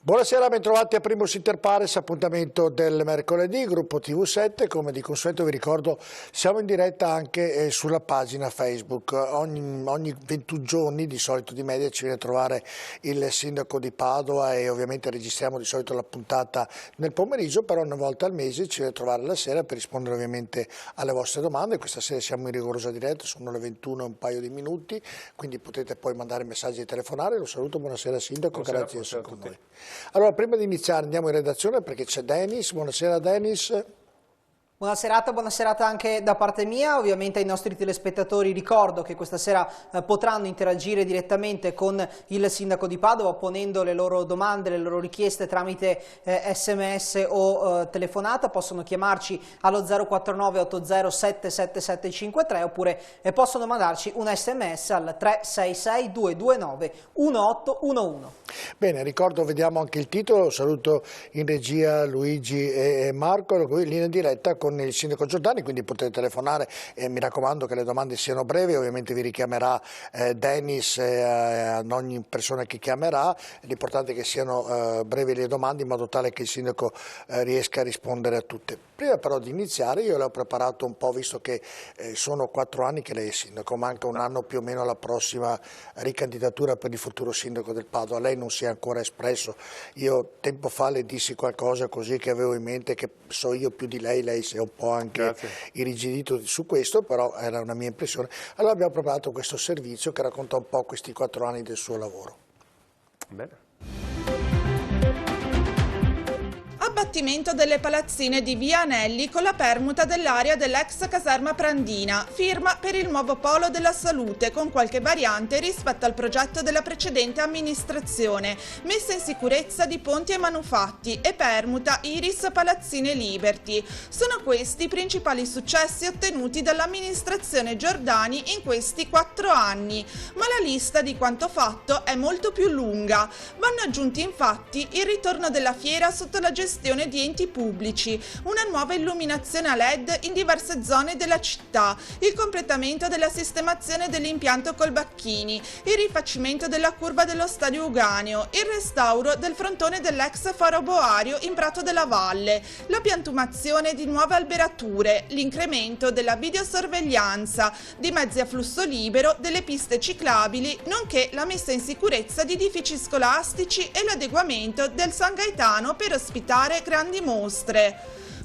Buonasera, bentrovati a Primus Inter Pares, appuntamento del mercoledì, gruppo TV7, come di consueto vi ricordo siamo in diretta anche sulla pagina Facebook, ogni 21 giorni di solito di media ci viene a trovare il sindaco di Padova e ovviamente registriamo di solito la puntata nel pomeriggio, però una volta al mese ci viene a trovare la sera per rispondere ovviamente alle vostre domande. Questa sera siamo in rigorosa diretta, sono le 21 e un paio di minuti, quindi potete poi mandare messaggi e telefonare. Lo saluto, buonasera sindaco, grazie di essere con noi. Allora, prima di iniziare andiamo in redazione perché c'è Denis. Buonasera Denis. Buona serata anche da parte mia. Ovviamente ai nostri telespettatori ricordo che questa sera potranno interagire direttamente con il sindaco di Padova ponendo le loro domande, le loro richieste tramite sms o telefonata. Possono chiamarci allo 049 80 77753 oppure possono mandarci un sms al 366 229 1811. Bene, ricordo, vediamo anche il titolo. Saluto in regia Luigi e Marco, in linea diretta con il sindaco Giordani, quindi potete telefonare e mi raccomando che le domande siano brevi. Ovviamente vi richiamerà Denis ad ogni persona che chiamerà, l'importante è che siano brevi le domande in modo tale che il sindaco riesca a rispondere a tutte. Prima però di iniziare io le ho preparato un po', visto che sono 4 anni che lei è sindaco, manca un anno più o meno alla prossima ricandidatura per il futuro sindaco del Padova. Lei non si è ancora espresso, io tempo fa le dissi qualcosa così che avevo in mente, che so io più di lei si è un po' anche irrigidito su questo, però era una mia impressione. Allora abbiamo preparato questo servizio che racconta un po' questi 4 anni del suo lavoro. Bene. Abbattimento delle palazzine di Via Anelli con la permuta dell'area dell'ex caserma Prandina, firma per il nuovo polo della salute con qualche variante rispetto al progetto della precedente amministrazione, messa in sicurezza di ponti e manufatti e permuta Iris Palazzine Liberty. Sono questi i principali successi ottenuti dall'amministrazione Giordani in questi 4 anni, ma la lista di quanto fatto è molto più lunga. Vanno aggiunti infatti il ritorno della fiera sotto la gestione di enti pubblici, una nuova illuminazione a LED in diverse zone della città, il completamento della sistemazione dell'impianto Colbacchini, il rifacimento della curva dello Stadio Uganeo, il restauro del frontone dell'ex Faro Boario in Prato della Valle, la piantumazione di nuove alberature, l'incremento della videosorveglianza, di mezzi a flusso libero, delle piste ciclabili, nonché la messa in sicurezza di edifici scolastici e l'adeguamento del San Gaetano per ospitare grandi mostre.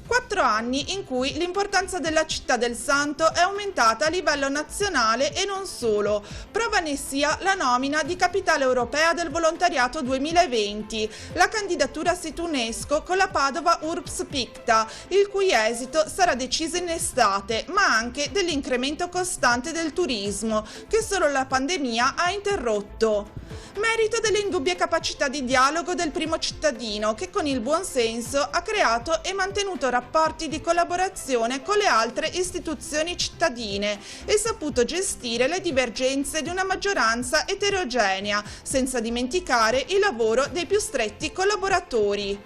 4 anni in cui l'importanza della città del Santo è aumentata a livello nazionale e non solo. Prova ne sia la nomina di Capitale Europea del Volontariato 2020, la candidatura sito UNESCO con la Padova Urbs Picta, il cui esito sarà deciso in estate, ma anche dell'incremento costante del turismo, che solo la pandemia ha interrotto. Merito delle indubbie capacità di dialogo del primo cittadino che con il buon senso ha creato e mantenuto rapporti di collaborazione con le altre istituzioni cittadine e saputo gestire le divergenze di una maggioranza eterogenea, senza dimenticare il lavoro dei più stretti collaboratori.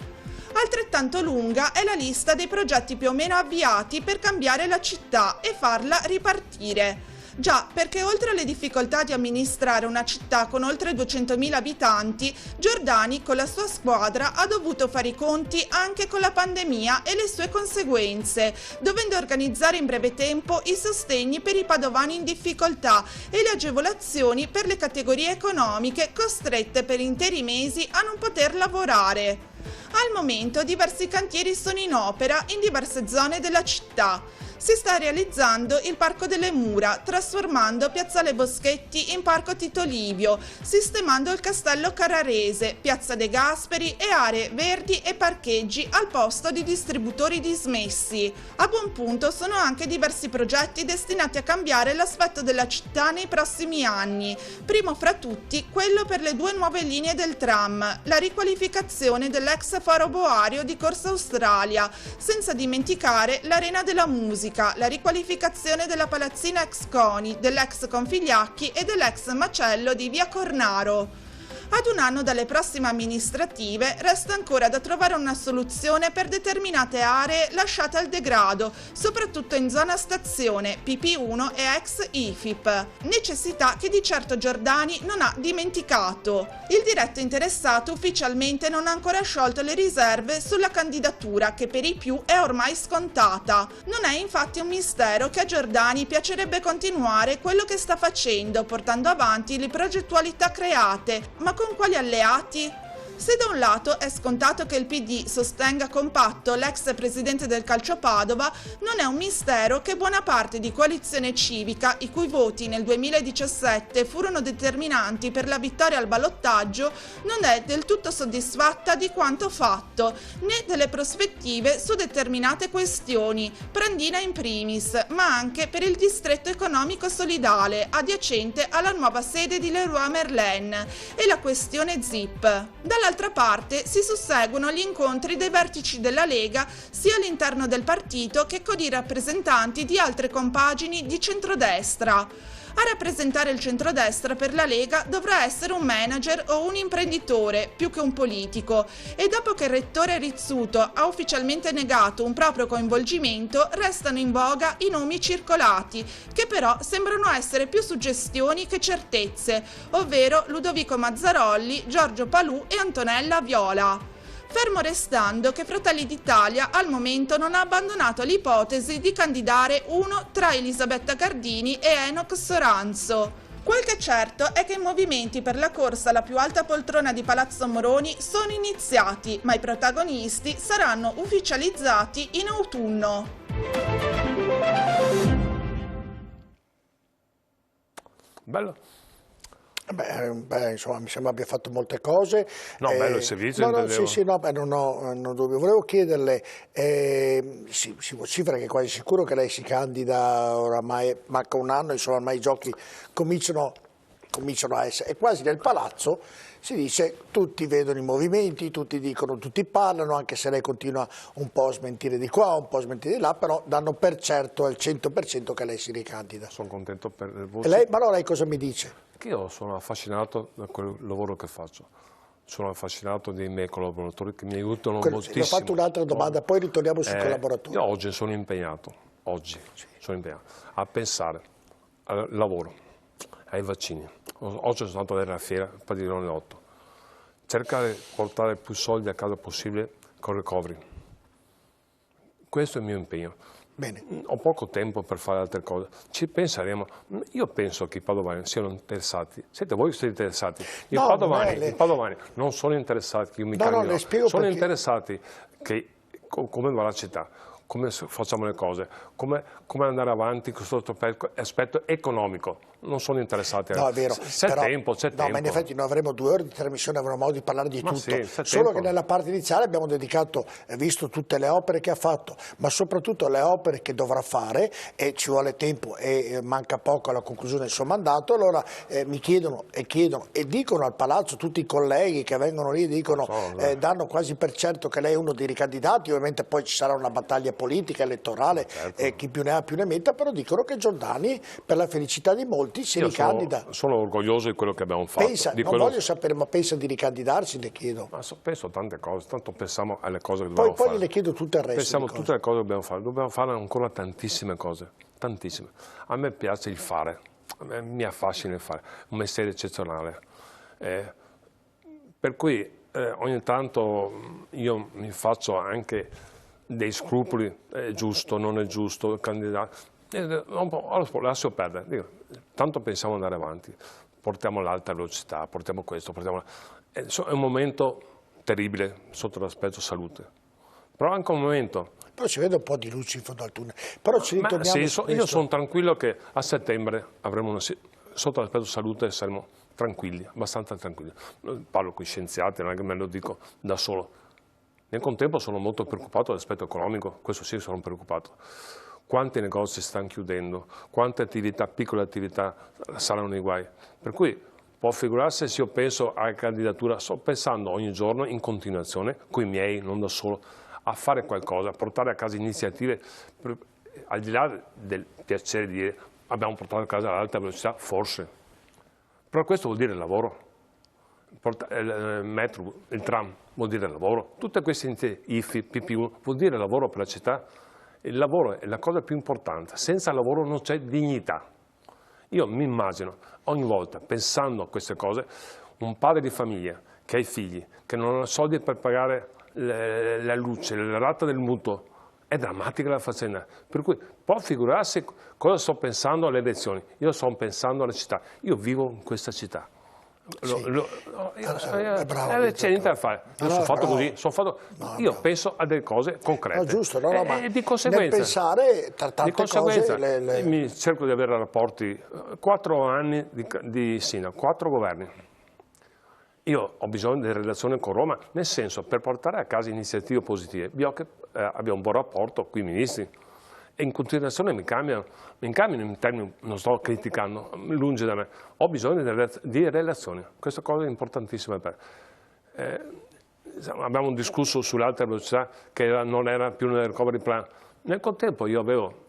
Altrettanto lunga è la lista dei progetti più o meno avviati per cambiare la città e farla ripartire. Già, perché oltre alle difficoltà di amministrare una città con oltre 200.000 abitanti, Giordani con la sua squadra ha dovuto fare i conti anche con la pandemia e le sue conseguenze, dovendo organizzare in breve tempo i sostegni per i padovani in difficoltà e le agevolazioni per le categorie economiche costrette per interi mesi a non poter lavorare. Al momento diversi cantieri sono in opera in diverse zone della città. Si sta realizzando il Parco delle Mura, trasformando Piazzale Boschetti in Parco Tito Livio, sistemando il Castello Carrarese, Piazza De Gasperi e aree verdi e parcheggi al posto di distributori dismessi. A buon punto sono anche diversi progetti destinati a cambiare l'aspetto della città nei prossimi anni. Primo fra tutti quello per le 2 nuove linee del tram, la riqualificazione dell'ex Faro Boario di Corso Australia, senza dimenticare l'Arena della Musica, la riqualificazione della palazzina ex Coni, dell'ex Configliacchi e dell'ex Macello di Via Cornaro. Ad un anno dalle prossime amministrative resta ancora da trovare una soluzione per determinate aree lasciate al degrado, soprattutto in zona stazione, PP1 e ex IFIP. Necessità che di certo Giordani non ha dimenticato. Il diretto interessato ufficialmente non ha ancora sciolto le riserve sulla candidatura, che per i più è ormai scontata. Non è infatti un mistero che a Giordani piacerebbe continuare quello che sta facendo, portando avanti le progettualità create, ma con quali alleati? Se da un lato è scontato che il PD sostenga compatto l'ex presidente del Calcio Padova, non è un mistero che buona parte di Coalizione Civica, i cui voti nel 2017 furono determinanti per la vittoria al ballottaggio, non è del tutto soddisfatta di quanto fatto, né delle prospettive su determinate questioni, Prandina in primis, ma anche per il distretto economico solidale, adiacente alla nuova sede di Leroy Merlin, e la questione ZIP. Dall'altra parte si susseguono gli incontri dei vertici della Lega sia all'interno del partito che con i rappresentanti di altre compagini di centrodestra. A rappresentare il centrodestra per la Lega dovrà essere un manager o un imprenditore più che un politico, e dopo che il rettore Rizzuto ha ufficialmente negato un proprio coinvolgimento, restano in voga i nomi circolati, che però sembrano essere più suggestioni che certezze, ovvero Ludovico Mazzarolli, Giorgio Palù e Antonella Viola. Fermo restando che Fratelli d'Italia al momento non ha abbandonato l'ipotesi di candidare uno tra Elisabetta Gardini e Enoch Soranzo. Quel che è certo è che i movimenti per la corsa alla più alta poltrona di Palazzo Moroni sono iniziati, ma i protagonisti saranno ufficializzati in autunno. Bello. Beh, insomma, mi sembra abbia fatto molte cose. No, bello il servizio. No, sì, no, non dubbio. Volevo chiederle, si vocifera che è quasi sicuro che lei si candida, oramai manca un anno, insomma, ormai i giochi cominciano a essere, e quasi nel palazzo si dice, tutti vedono i movimenti, tutti dicono, tutti parlano, anche se lei continua un po' a smentire di qua, un po' a smentire di là, però danno per certo al 100% che lei si ricandida. Sono contento per il voto. Ma no, lei cosa mi dice? Che io sono affascinato da quel lavoro che faccio. Sono affascinato dei miei collaboratori che mi aiutano moltissimo. Le ho fatto un'altra domanda, poi ritorniamo sui collaboratori. Io oggi sono impegnato, a pensare al lavoro, ai vaccini. Oggi sono stato a vedere la fiera, Padiglione 8. Cercare di portare più soldi a casa possibile con il recovery. Questo è il mio impegno. Bene. Ho poco tempo per fare altre cose, ci penseremo. Io penso che i padovani siano interessati. Siete voi che siete interessati? I padovani non sono interessati, io mi candido. Sono interessati che come va la città, come facciamo le cose, come andare avanti con questo aspetto economico. Non sono interessati. No, è vero. C'è tempo. No, ma in effetti noi avremo 2 ore di trasmissione, avremo modo di parlare di tutto. Sì, solo che nella parte iniziale abbiamo dedicato, visto tutte le opere che ha fatto, ma soprattutto le opere che dovrà fare, e ci vuole tempo e manca poco alla conclusione del suo mandato. Allora mi chiedono e dicono al palazzo, tutti i colleghi che vengono lì dicono, danno quasi per certo che lei è uno dei ricandidati. Ovviamente poi ci sarà una battaglia politica, elettorale, chi più ne ha più ne metta, però dicono che Giordani, per la felicità di molti, si ricandida. Sono orgoglioso di quello che abbiamo fatto. Voglio sapere, ma pensa di ricandidarsi, le chiedo. Ma penso a tante cose, tanto pensiamo alle cose che dobbiamo fare. Poi le chiedo tutto il resto. Pensiamo a tutte le cose che dobbiamo fare ancora tantissime cose, tantissime. A me piace il fare, mi affascina il fare, un mestiere eccezionale. Per cui ogni tanto io mi faccio anche dei scrupoli, è giusto, non è giusto, il candidato. Lascio perdere, dico, tanto pensiamo ad andare avanti, portiamo l'alta velocità, portiamo questo, è un momento terribile sotto l'aspetto salute, però anche un momento. Però si vede un po' di luce in fondo al tunnel. Però ci ritorniamo su questo. Io sono tranquillo che a settembre avremo sotto l'aspetto salute saremo tranquilli, abbastanza tranquilli. Parlo con i scienziati, non è che me lo dico da solo. Nel contempo sono molto preoccupato dall'aspetto economico, questo sì sono preoccupato. Quanti negozi stanno chiudendo, quante attività, piccole attività saranno nei guai. Per cui può figurarsi se io penso alla candidatura, sto pensando ogni giorno in continuazione, con i miei, non da solo, a fare qualcosa, a portare a casa iniziative, al di là del piacere di dire abbiamo portato a casa l'alta velocità, forse. Però questo vuol dire lavoro. il metro, il tram vuol dire lavoro, tutte queste IFI, PPU vuol dire lavoro per la città. Il lavoro è la cosa più importante, senza lavoro non c'è dignità. Io mi immagino ogni volta, pensando a queste cose, un padre di famiglia che ha i figli, che non ha soldi per pagare la luce, la rata del mutuo, è drammatica la faccenda. Per cui può figurarsi cosa sto pensando alle elezioni. Io sto pensando alla città, io vivo in questa città. C'è niente da fare. Io sono fatto così, io penso a delle cose concrete. Giusto, ma di conseguenza, nel pensare tante cose... Mi cerco di avere rapporti, 4 anni di sindaco, 4 governi. Io ho bisogno di relazione con Roma, nel senso, per portare a casa iniziative positive, abbiamo un buon rapporto con i ministri e in continuazione mi cambiano in termini, non sto criticando, lungi da me, ho bisogno di relazioni, questa cosa è importantissima per me. Abbiamo discusso sull'alta velocità che non era più nel recovery plan, nel contempo io avevo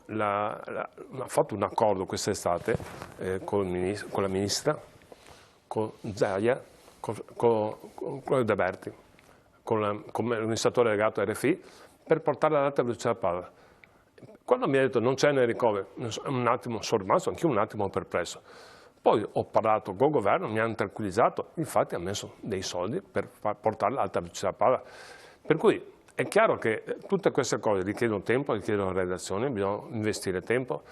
fatto un accordo quest'estate con la ministra, con Zaia, con De Berti, con l'amministratore delegato RFI, per portare l'alta velocità a Padova. Quando mi ha detto non c'è nel recovery, un attimo sono rimasto anch'io un attimo perplesso. Poi ho parlato col governo, mi hanno tranquillizzato, infatti ha messo dei soldi per portare l'alta velocità a Padova. Per cui è chiaro che tutte queste cose richiedono tempo, richiedono redazione, bisogna investire tempo.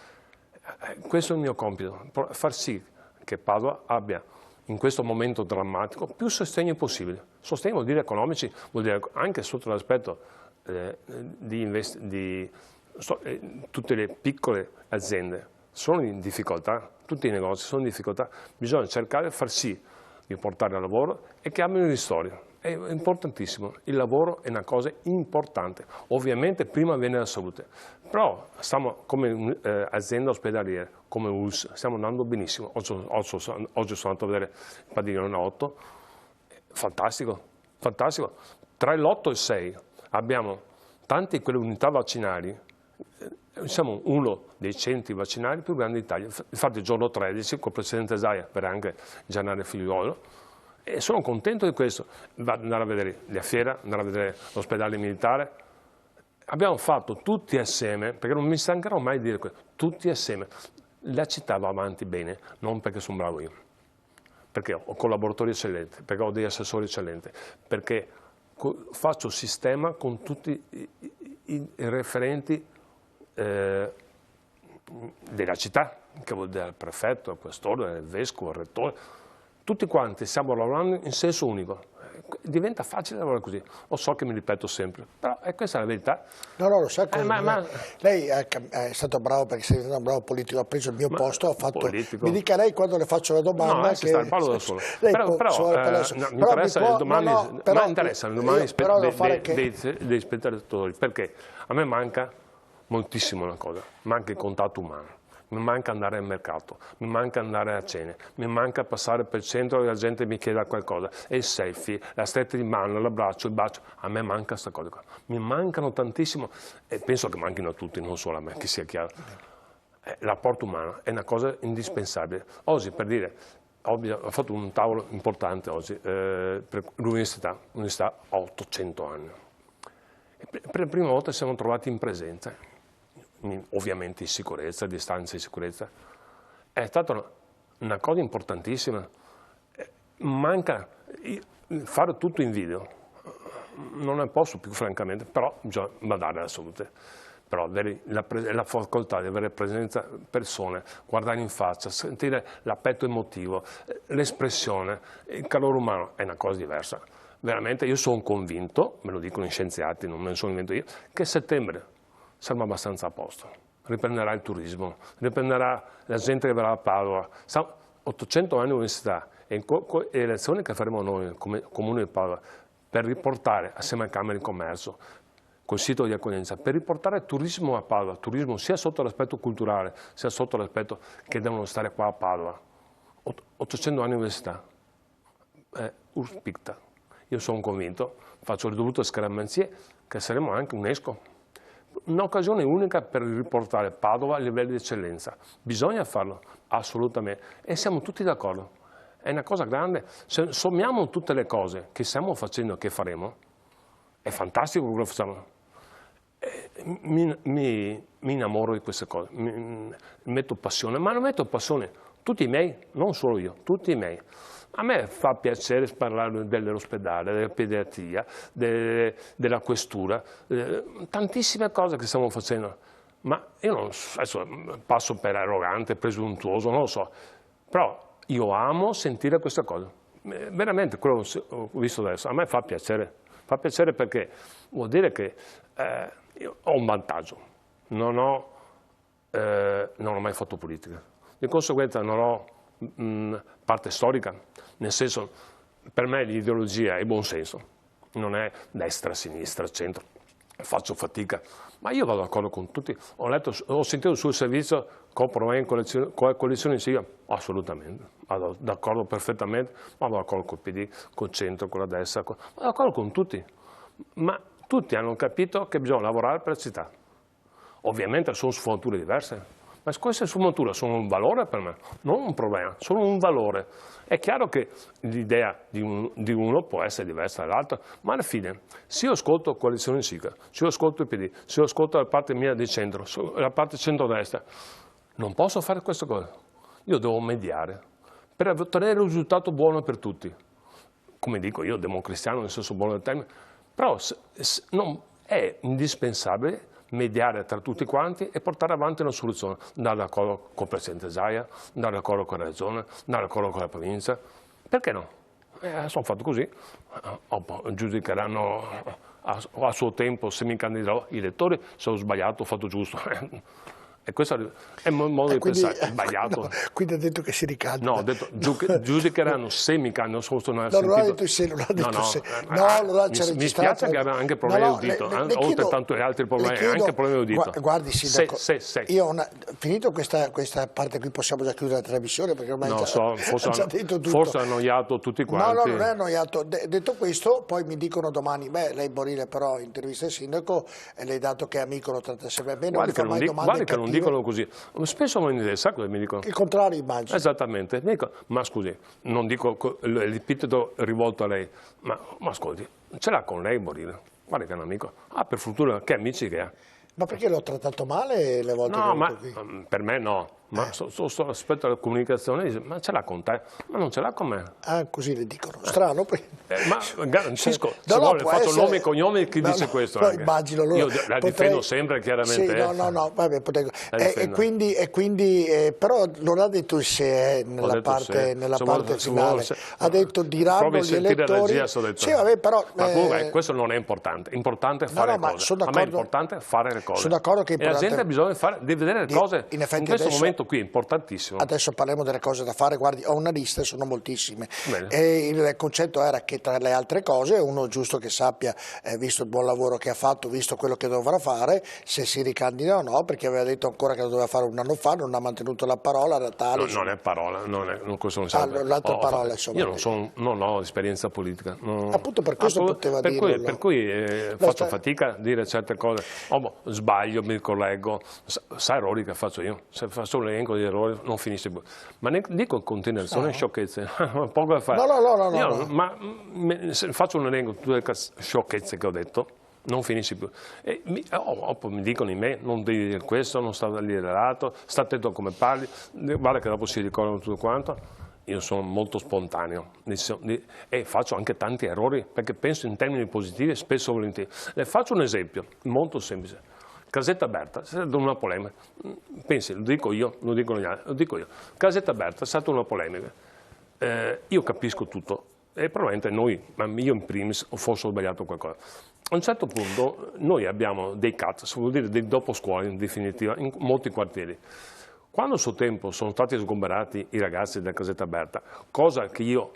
Questo è il mio compito, far sì che Padova abbia in questo momento drammatico più sostegno possibile. Sostegno vuol dire economici, vuol dire anche sotto l'aspetto tutte le piccole aziende sono in difficoltà, tutti i negozi sono in difficoltà, bisogna cercare di far sì di portare lavoro e che abbiano ristori. È importantissimo, il lavoro è una cosa importante, ovviamente prima viene la salute, però stiamo come azienda ospedaliera, come ULSS, stiamo andando benissimo, oggi sono andato a vedere il padiglione 8, fantastico, fantastico, tra l'8 e il 6 abbiamo tante quelle unità vaccinali, siamo uno dei centri vaccinali più grandi d'Italia, infatti il giorno 13 con il Presidente Zaia per anche Gianare Figliuolo, e sono contento di questo, andare a vedere la fiera, andare a vedere l'ospedale militare. Abbiamo fatto tutti assieme, perché non mi stancherò mai di dire questo, tutti assieme. La città va avanti bene, non perché sono bravo io, perché ho collaboratori eccellenti, perché ho degli assessori eccellenti, perché faccio sistema con tutti i referenti della città, che vuol dire il prefetto, il questore, il vescovo, il rettore. Tutti quanti stiamo lavorando in senso unico, diventa facile lavorare così, lo so che mi ripeto sempre, però questa è la verità. No, lo sa come lei è stato bravo perché sei stato un bravo politico, ha preso il mio posto, ha fatto... Politico. Mi dica lei quando le faccio la domanda... No, parlo da solo. Mi interessano le domande dei spettatori, perché a me manca moltissimo una cosa, manca il contatto umano. Mi manca andare al mercato, mi manca andare a cene, mi manca passare per il centro e la gente mi chiede qualcosa, e il selfie, la stretta di mano, l'abbraccio, il bacio, a me manca questa cosa qua. Mi mancano tantissimo e penso che manchino a tutti, non solo a me, che sia chiaro. L'apporto umano è una cosa indispensabile. Oggi, per dire, ho fatto un tavolo importante oggi per l'università, l'università ha 800 anni. Per la prima volta siamo trovati in presenza. Ovviamente in sicurezza, distanza di sicurezza, è stata una cosa importantissima. Manca fare tutto in video, non ne posso più francamente, però bisogna badare alla salute, però avere la facoltà di avere presenza persone, guardare in faccia, sentire l'aspetto emotivo, l'espressione, il calore umano è una cosa diversa. Veramente io sono convinto, me lo dicono i scienziati, non me lo sono inventato io, che a settembre saremo abbastanza a posto, riprenderà il turismo, riprenderà la gente che verrà a Padova. 800 anni di università e le azioni che faremo noi come Comune di Padova per riportare, assieme alle Camere di Commercio, col sito di accoglienza, per riportare turismo a Padova, turismo sia sotto l'aspetto culturale, sia sotto l'aspetto che devono stare qua a Padova. 800 anni di università, Urs Picta. Io sono convinto, faccio le dovute scaramanzie, che saremo anche UNESCO. Un'occasione unica per riportare Padova a livello di eccellenza. Bisogna farlo, assolutamente, e siamo tutti d'accordo. è una cosa grande. Se sommiamo tutte le cose che stiamo facendo e che faremo, è fantastico quello che facciamo. Mi innamoro di queste cose, metto passione, ma non metto passione, tutti i miei, non solo io, tutti i miei. A me fa piacere parlare dell'ospedale, della pediatria, della questura, tantissime cose che stiamo facendo, ma io non, adesso passo per arrogante, presuntuoso, non lo so, però io amo sentire queste cose, veramente quello che ho visto adesso, a me fa piacere perché vuol dire che io ho un vantaggio, non ho mai fatto politica, di conseguenza non ho parte storica, nel senso, per me l'ideologia è buonsenso, non è destra, sinistra, centro, faccio fatica, ma io vado d'accordo con tutti, ho sentito sul servizio, compro in coalizione in Siria, assolutamente, vado d'accordo perfettamente, vado d'accordo col PD, col centro, con la destra, vado d'accordo con tutti, ma tutti hanno capito che bisogna lavorare per la città. Ovviamente sono sfumature diverse, ma queste sfumature sono un valore per me, non un problema, sono un valore. È chiaro che l'idea di uno può essere diversa dall'altra, ma alla fine, se io ascolto Coalizione Siga, se io ascolto il PD, se io ascolto la parte mia di centro, la parte centrodestra, non posso fare queste cose. Io devo mediare per ottenere un risultato buono per tutti. Come dico io, democristiano nel senso buono del termine, però non è indispensabile mediare tra tutti quanti e portare avanti una soluzione, andare d'accordo con il Presidente Zaia, andare d'accordo con la Regione, andare d'accordo con la provincia, perché no? Sono fatto così, giudicheranno a suo tempo se mi candiderò i elettori, se ho sbagliato, ho fatto giusto. E questo è il modo di pensare, sbagliato. No, quindi ha detto che si ricandida. No, ho detto giudicheranno se mi candido. Non ha detto se, non ha detto se. No, lo ha registrato. Mi spiace che aveva anche problemi di udito, oltre tanti altri problemi, anche problemi di udito. Guardi, Sindaco, io finito questa parte qui possiamo già chiudere la trasmissione perché ormai già detto tutto. Forse ha annoiato tutti quanti. No, non è annoiato. Detto questo, poi mi dicono domani, lei Borile però intervista il Sindaco e le hai dato che amico lo tratta sempre bene, non mi fa mai domande cattive. Dicono così, spesso sa cosa mi dicono? Il contrario, immagino. Esattamente, mi dico, ma scusi, non dico l'epiteto rivolto a lei, ma ascolti, ce l'ha con lei Borile? Guarda che è un amico, per fortuna, che amici che ha. Ma perché l'ho trattato male le volte no, che ma qui? Per me no, ma aspetto alla comunicazione, dice, ma ce l'ha con te? Ma non ce l'ha con me. Ah, così le dicono, strano. Ma garantisco, se vuole faccio nome e cognome chi dice questo. No, immagino, io la difendo sempre chiaramente. Sì, no, vabbè, e quindi però non ha detto il se nella parte finale, ha detto diranno gli elettori. Sì, vabbè, però, ma comunque questo non è importante, è fare le cose. A me è importante fare le cose. Sono d'accordo che è importante. E la gente bisogna di vedere le cose in questo momento qui, è importantissimo. Adesso parliamo delle cose da fare, guardi, ho una lista, sono moltissime. E il concetto era che tra le altre cose uno giusto che sappia, visto il buon lavoro che ha fatto, visto quello che dovrà fare, se si ricandida o no, perché aveva detto ancora che lo doveva fare un anno fa, non ha mantenuto la parola, Natale. Non è parola, questo non serve. L'altra parola, insomma. Io non ho esperienza politica. Appunto per questo poteva dirlo. Per cui faccio fatica a dire certe cose. Sbaglio, mi correggo, sa errori che faccio io, se faccio un elenco di errori non finisce più, ma ne dico in continuazione sciocchezze, poco da fare. No. Ma se faccio un elenco di tutte le sciocchezze che ho detto, non finisce più. E mi dicono in me, non devi dire questo, non sta lì l'altro, sta attento a come parli, guarda che dopo si ricordano tutto quanto. Io sono molto spontaneo e faccio anche tanti errori perché penso in termini positivi e spesso volentieri. Le faccio un esempio molto semplice. Casetta aperta, è stata una polemica. Pensi, lo dico io, lo dicono gli altri, lo dico io. Casetta aperta è stata una polemica. Io capisco tutto e probabilmente noi, ma io in primis, forse ho sbagliato qualcosa. A un certo punto noi abbiamo dei CAT, vuol dire dei dopo scuola in definitiva, in molti quartieri. Quando a suo tempo sono stati sgomberati i ragazzi della casetta aperta, cosa che io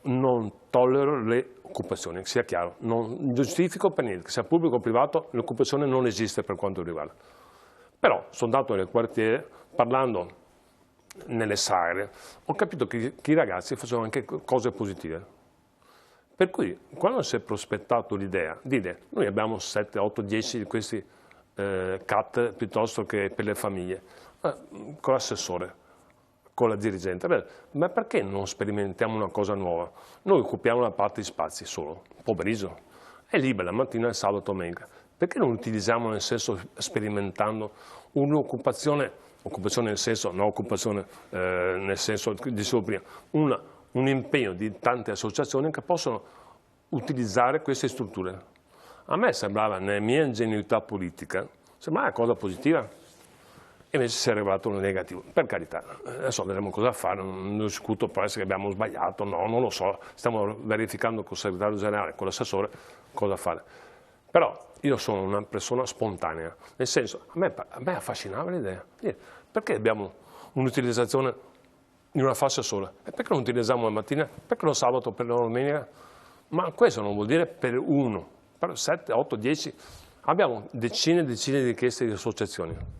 non tollero le occupazioni, sia chiaro, non giustifico per niente, che sia pubblico o privato, l'occupazione non esiste per quanto riguarda. Però sono andato nel quartiere, parlando nelle sale, ho capito che i ragazzi facevano anche cose positive. Per cui, quando si è prospettato l'idea di dire, noi abbiamo 7, 8, 10 di questi CAT piuttosto che per le famiglie, con l'assessore, con la dirigente. Beh, ma perché non sperimentiamo una cosa nuova? Noi occupiamo una parte di spazi solo, pomeriggio, è libera la mattina, il sabato, domenica. Perché non utilizziamo nel senso sperimentando un'occupazione, nel senso, non occupazione nel senso, dicevo prima, un impegno di tante associazioni che possono utilizzare queste strutture. A me sembrava, nella mia ingenuità politica, sembrava una cosa positiva, e invece si è rivelato un negativo. Per carità, adesso vedremo cosa fare, non discuto, può essere che abbiamo sbagliato, no, non lo so, stiamo verificando con il segretario generale, con l'assessore, cosa fare. Però io sono una persona spontanea, nel senso, a me affascinava l'idea, perché abbiamo un'utilizzazione in una fascia sola? E perché non utilizziamo la mattina? Perché lo sabato, per la domenica? Ma questo non vuol dire per uno, per 7, 8, 10, abbiamo decine e decine di richieste di associazioni.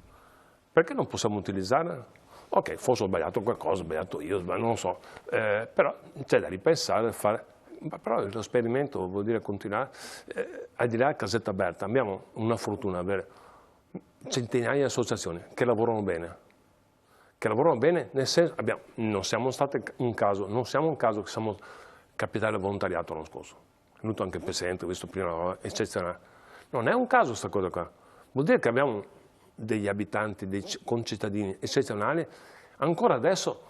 Perché non possiamo utilizzarla? Ok, forse ho sbagliato qualcosa, ho sbagliato io, non lo so, però c'è da ripensare, fare. Però lo esperimento vuol dire continuare, al di là della casetta aperta, abbiamo una fortuna avere centinaia di associazioni che lavorano bene, nel senso, non siamo un caso che siamo capitale del volontariato l'anno scorso, è venuto anche il Presidente, ho visto prima, eccezionale. Non è un caso questa cosa qua, vuol dire che abbiamo degli abitanti, dei concittadini eccezionali, ancora adesso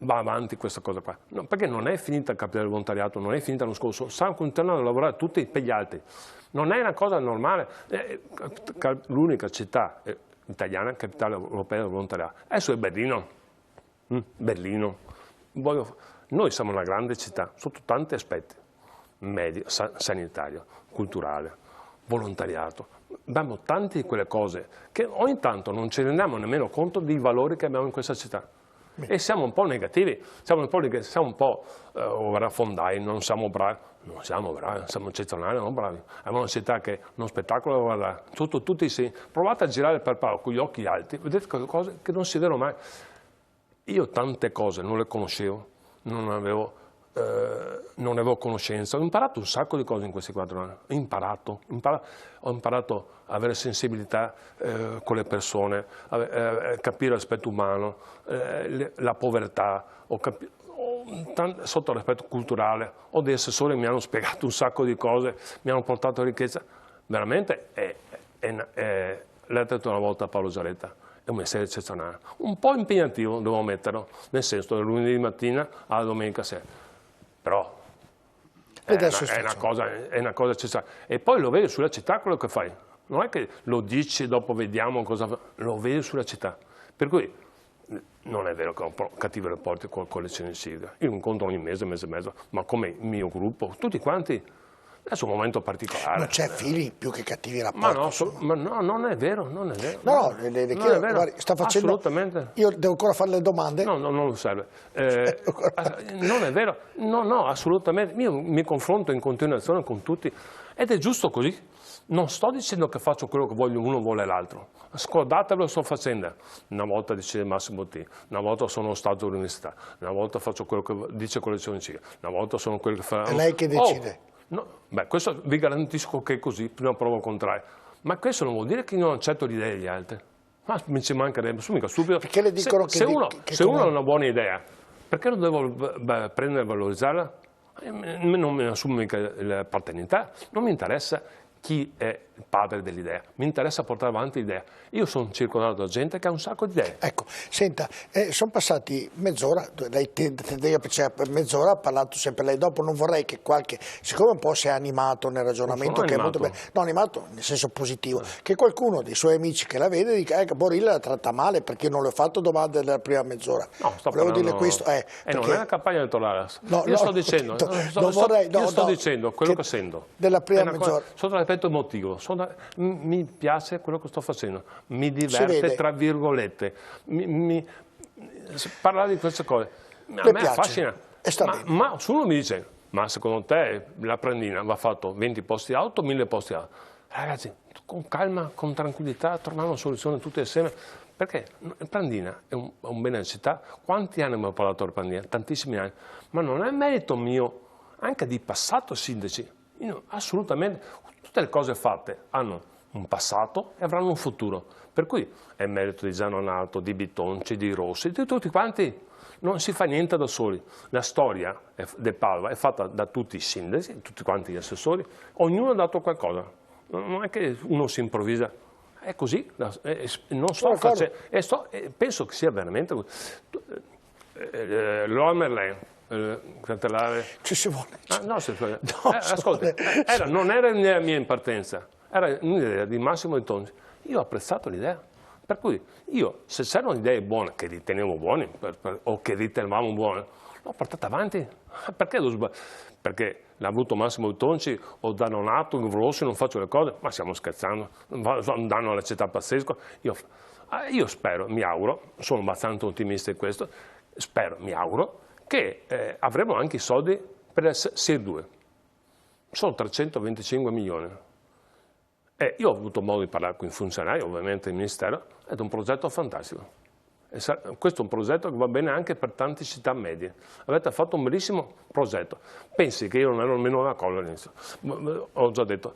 va avanti questa cosa qua, no, perché non è finita il capitale del volontariato, non è finita l'anno scorso, stanno continuando a lavorare tutti per gli altri, non è una cosa normale, l'unica città italiana, capitale europea del volontariato, adesso è Berlino, noi siamo una grande città sotto tanti aspetti, medio, sanitario, culturale, volontariato, abbiamo tante di quelle cose che ogni tanto non ci rendiamo nemmeno conto dei valori che abbiamo in questa città. E siamo un po' negativi, siamo un po' fondai, non siamo bravi, siamo eccezionali, non bravi. Abbiamo una città che è uno spettacolo da guardare, tutti sì. Provate a girare per Paolo con gli occhi alti, vedete cose che non si vedono mai. Io tante cose non le conoscevo, non avevo conoscenza, ho imparato un sacco di cose in questi 4 anni, ho imparato a avere sensibilità con le persone, capire l'aspetto umano, la povertà, sotto l'aspetto culturale, ho degli assessori che mi hanno spiegato un sacco di cose, mi hanno portato ricchezza, veramente l'ha detto una volta Paolo Giaretta, è un mestiere eccezionale, un po' impegnativo, devo ammetterlo, nel senso del lunedì mattina alla domenica sera, però è una cosa eccezionale. E poi lo vedi sulla città quello che fai, non è che lo dici dopo vediamo cosa fa, lo vedi sulla città, per cui non è vero che ho cattivi rapporti con le lezioni civiche, io incontro ogni mese e mezzo, ma come il mio gruppo, tutti quanti. Adesso è un momento particolare. Non c'è fili più che cattivi rapporti. Ma no, non è vero, non è vero. No, le chiedo, guardi, sta facendo... Assolutamente. Io devo ancora fare le domande? No, non serve. Non è vero, no, assolutamente. Io mi confronto in continuazione con tutti ed è giusto così. Non sto dicendo che faccio quello che voglio uno, vuole l'altro. Scordatelo, sto facendo. Una volta dice Massimo T, una volta sono stato all'università, una volta faccio quello che dice Collezione Civica, una volta sono quello che fa... È lei che decide. No, questo vi garantisco che è così, prima provo il contrario. Ma questo non vuol dire che io non accetto l'idea degli altri. Ma mi ci mancherebbe, mica subito. Perché le dicono se uno ha una buona idea, perché non devo prendere e valorizzarla? Non mi assumo mica la paternità, non mi interessa chi è il padre dell'idea, mi interessa portare avanti l'idea. Io sono circondato da gente che ha un sacco di idee. Ecco, senta, sono passati mezz'ora, lei per mezz'ora ha parlato sempre lei, dopo non vorrei che siccome un po' si è animato nel ragionamento, che è molto bello, no, animato nel senso positivo, che qualcuno dei suoi amici che la vede dica che Borilla la tratta male perché io non le ho fatto domande nella prima mezz'ora. No, volevo dirle questo. Perché... non è una campagna elettorale. No, io sto dicendo, sto dicendo quello che sento. Della prima mezz'ora. Sotto l'aspetto emotivo, mi piace quello che sto facendo, mi diverte tra virgolette, parlare di queste cose, a me affascina, ma uno mi dice, ma secondo te la Prandina va fatto 20 posti auto, 1000 posti auto? Ragazzi, con calma, con tranquillità, troviamo una soluzione tutti assieme, perché Prandina è un bene della città. Quanti anni abbiamo parlato di Prandina? Tantissimi anni, ma non è merito mio, anche di passato sindaci, assolutamente, tutte le cose fatte hanno un passato e avranno un futuro, per cui è merito di Zanonato, di Bitonci, di Rossi, di tutti quanti. Non si fa niente da soli. La storia di Padova è fatta da tutti i sindaci, tutti quanti gli assessori, ognuno ha dato qualcosa. Non è che uno si improvvisa, è così. Non sto facendo, penso che sia veramente così. Leroy Merlin, ci si vuole. Ascolta, non era nella mia impartenza, era un'idea di Massimo De Tonzi. Io ho apprezzato l'idea. Per cui io, se c'erano idee buone, che ritenevo buone, o che ritenevamo buone, l'ho portata avanti. Perché l'ha avuto Massimo De Tonzi o da Donato, Rossi, non faccio le cose, ma stiamo scherzando, un danno alla città pazzesco. Io spero, mi auguro, sono abbastanza ottimista in questo, mi auguro, che avremo anche i soldi per il SIR 2. Sono 325 milioni. Io ho avuto modo di parlare con i funzionari, ovviamente il Ministero, ed è un progetto fantastico. Questo è un progetto che va bene anche per tante città medie. Avete fatto un bellissimo progetto. Pensi che io non ero nemmeno una cosa all'inizio. Ho già detto,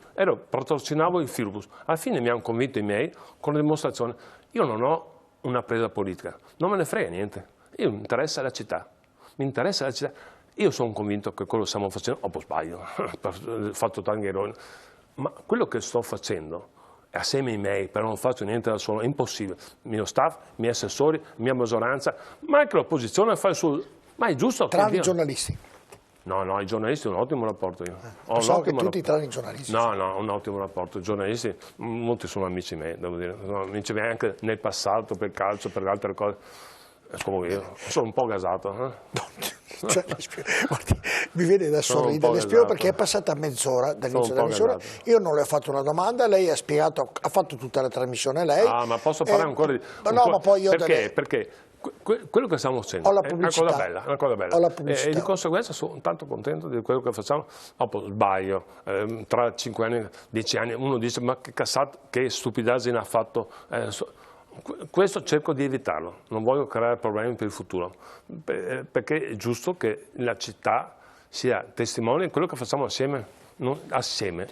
patrocinavo il Filbus. Alla fine mi hanno convinto i miei con le dimostrazioni. Io non ho una presa politica, non me ne frega niente. Io mi interessa la città. Mi interessa la città. Io sono convinto che quello che stiamo facendo, poi sbaglio, ho fatto tanti errori. Ma quello che sto facendo, assieme ai miei, però non faccio niente da solo, è impossibile. Il mio staff, i miei assessori, la mia maggioranza, ma anche l'opposizione fa il suo... Ma è giusto che... Tranne i giornalisti. No, i giornalisti ho un ottimo rapporto io. So che tutti tranne i giornalisti. No, ho un ottimo rapporto. I giornalisti, molti sono amici miei, devo dire. Sono amici miei anche nel passato, per il calcio, per altre cose. Come io, sono un po' gasato. Cioè, guardi, mi viene da sorridere, le spiego perché è passata mezz'ora dall'inizio della missione, io non le ho fatto una domanda, lei ha spiegato, ha fatto tutta la trasmissione lei. Ma posso fare ancora di... ma poi io perché quello che stiamo facendo è una cosa bella. E di conseguenza sono tanto contento di quello che facciamo. Dopo sbaglio, tra 5 anni, 10 anni, uno dice ma che stupidaggine ha fatto... Questo cerco di evitarlo, non voglio creare problemi per il futuro, perché è giusto che la città sia testimone di quello che facciamo assieme.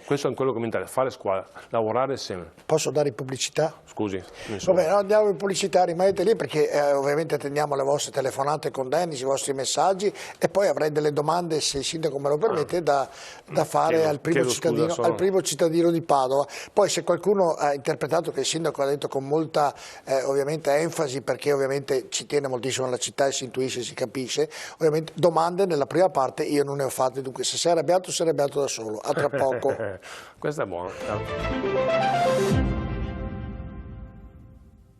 Questo è quello che mi interessa, fare squadra, lavorare assieme. Posso dare pubblicità? Scusi. Vabbè, no, andiamo in pubblicità, rimanete lì perché ovviamente attendiamo le vostre telefonate con Dennis, i vostri messaggi e poi avrei delle domande, se il sindaco me lo permette, da fare al primo cittadino di Padova. Poi se qualcuno ha interpretato che il sindaco ha detto con molta ovviamente enfasi, perché ovviamente ci tiene moltissimo alla città e si intuisce, si capisce, ovviamente domande nella prima parte io non ne ho fatte, dunque se sei arrabbiato da solo. A tra poco. Questo è buono.